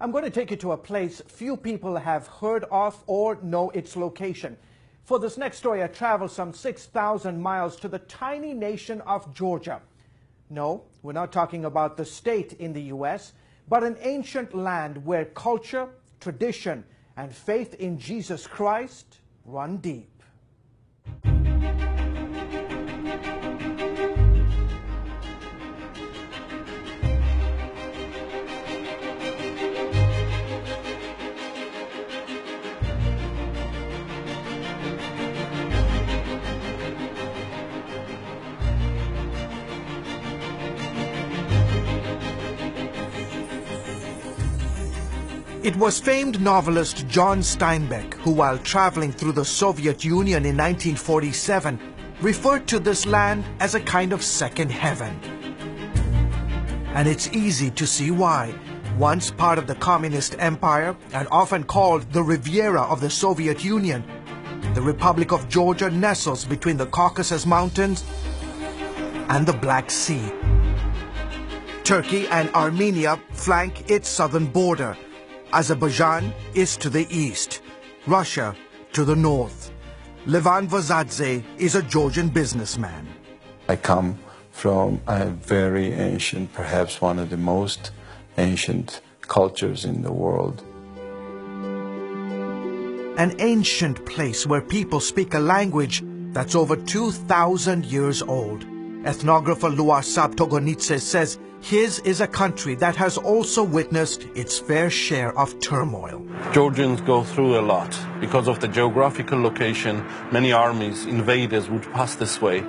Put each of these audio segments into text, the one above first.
I'm going to take you to a place few people have heard of or know its location. For this next story, I traveled some 6,000 miles to the tiny nation of Georgia. No, we're not talking about the state in the U.S., but an ancient land where culture, tradition, and faith in Jesus Christ run deep. It was famed novelist John Steinbeck who, while traveling through the Soviet Union in 1947, referred to this land as a kind of second heaven. And it's easy to see why. Once part of the Communist Empire and often called the Riviera of the Soviet Union, the Republic of Georgia nestles between the Caucasus Mountains and the Black Sea. Turkey and Armenia flank its southern border. Azerbaijan is to the east, Russia to the north. Levan Vazadze is a Georgian businessman. I come from a very ancient, perhaps one of the most ancient cultures in the world. An ancient place where people speak a language that's over 2,000 years old. Ethnographer Luarsab Togonitse says his is a country that has also witnessed its fair share of turmoil. Georgians go through a lot. Because of the geographical location, many armies, invaders would pass this way.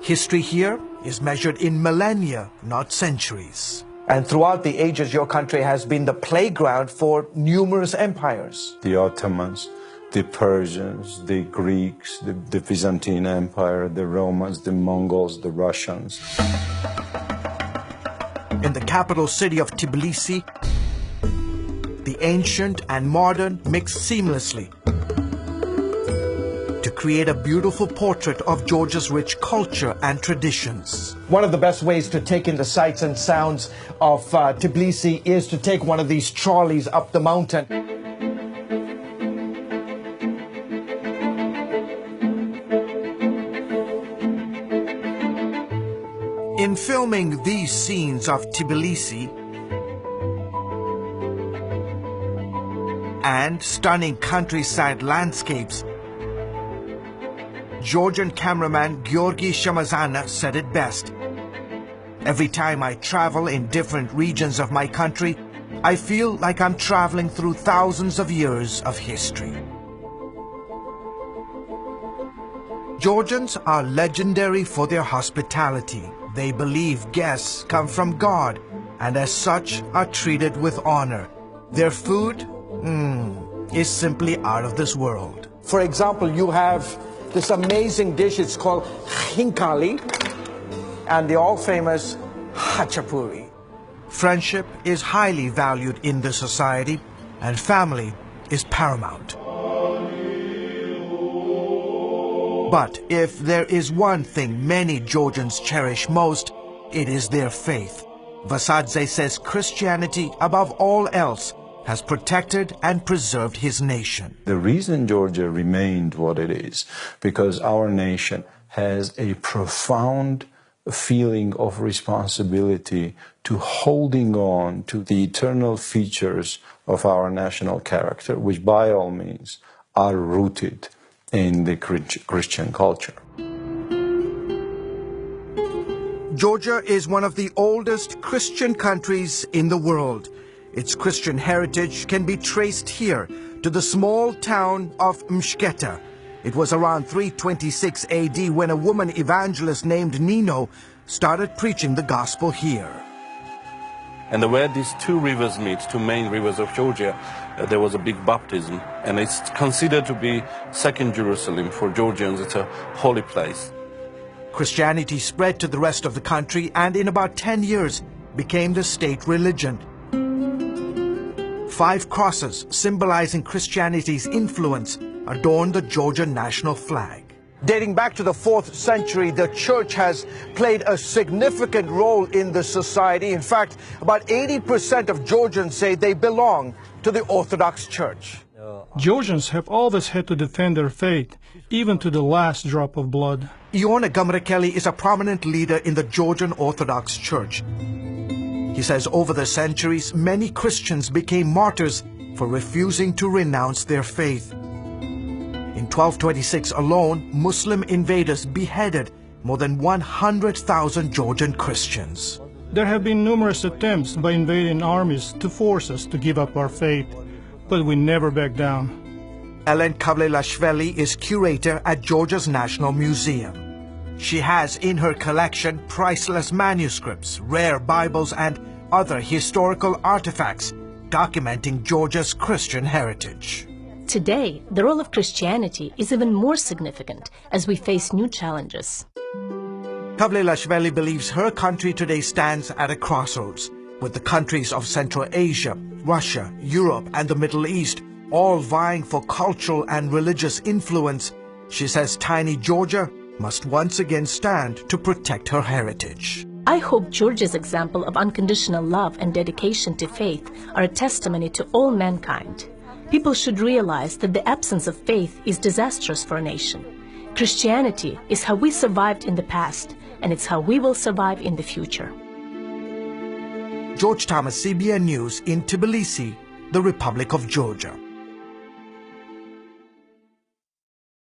History here is measured in millennia, not centuries. And throughout the ages, your country has been the playground for numerous empires. The Ottomans, the Persians, the Greeks, the Byzantine Empire, the Romans, the Mongols, the Russians. In the capital city of Tbilisi, the ancient and modern mix seamlessly to create a beautiful portrait of Georgia's rich culture and traditions. One of the best ways to take in the sights and sounds of Tbilisi is to take one of these trolleys up the mountain. In filming these scenes of Tbilisi and stunning countryside landscapes, Georgian cameraman Georgi Shamazana said it best. Every time I travel in different regions of my country, I feel like I'm traveling through thousands of years of history. Georgians are legendary for their hospitality. They believe guests come from God and as such are treated with honor. Their food is simply out of this world. For example, you have this amazing dish, it's called khinkali, and the all-famous khachapuri. Friendship is highly valued in this society, and family is paramount. But if there is one thing many Georgians cherish most, it is their faith. Vazadze says Christianity, above all else, has protected and preserved his nation. The reason Georgia remained what it is, because our nation has a profound feeling of responsibility to holding on to the eternal features of our national character, which by all means are rooted in the Christian culture. Georgia is one of the oldest Christian countries in the world. Its Christian heritage can be traced here to the small town of Mshketa. It was around 326 AD when a woman evangelist named Nino started preaching the gospel here. And where these two rivers meet, two main rivers of Georgia, there was a big baptism. And it's considered to be second Jerusalem for Georgians. It's a holy place. Christianity spread to the rest of the country and in about 10 years became the state religion. 5 crosses symbolizing Christianity's influence adorn the Georgian national flag. Dating back to the 4th century, the church has played a significant role in the society. In fact, about 80% of Georgians say they belong to the Orthodox Church. Georgians have always had to defend their faith, even to the last drop of blood. Iona Gamrakeli is a prominent leader in the Georgian Orthodox Church. He says over the centuries, many Christians became martyrs for refusing to renounce their faith. In 1226 alone, Muslim invaders beheaded more than 100,000 Georgian Christians. There have been numerous attempts by invading armies to force us to give up our faith, but we never back down. Ellen Kavlelashvili is curator at Georgia's National Museum. She has in her collection priceless manuscripts, rare Bibles, and other historical artifacts documenting Georgia's Christian heritage. Today, the role of Christianity is even more significant as we face new challenges. Kavlelashvili believes her country today stands at a crossroads, with the countries of Central Asia, Russia, Europe, and the Middle East all vying for cultural and religious influence. She says tiny Georgia must once again stand to protect her heritage. I hope Georgia's example of unconditional love and dedication to faith are a testimony to all mankind. People should realize that the absence of faith is disastrous for a nation. Christianity is how we survived in the past, and it's how we will survive in the future. George Thomas, CBN News in Tbilisi, the Republic of Georgia.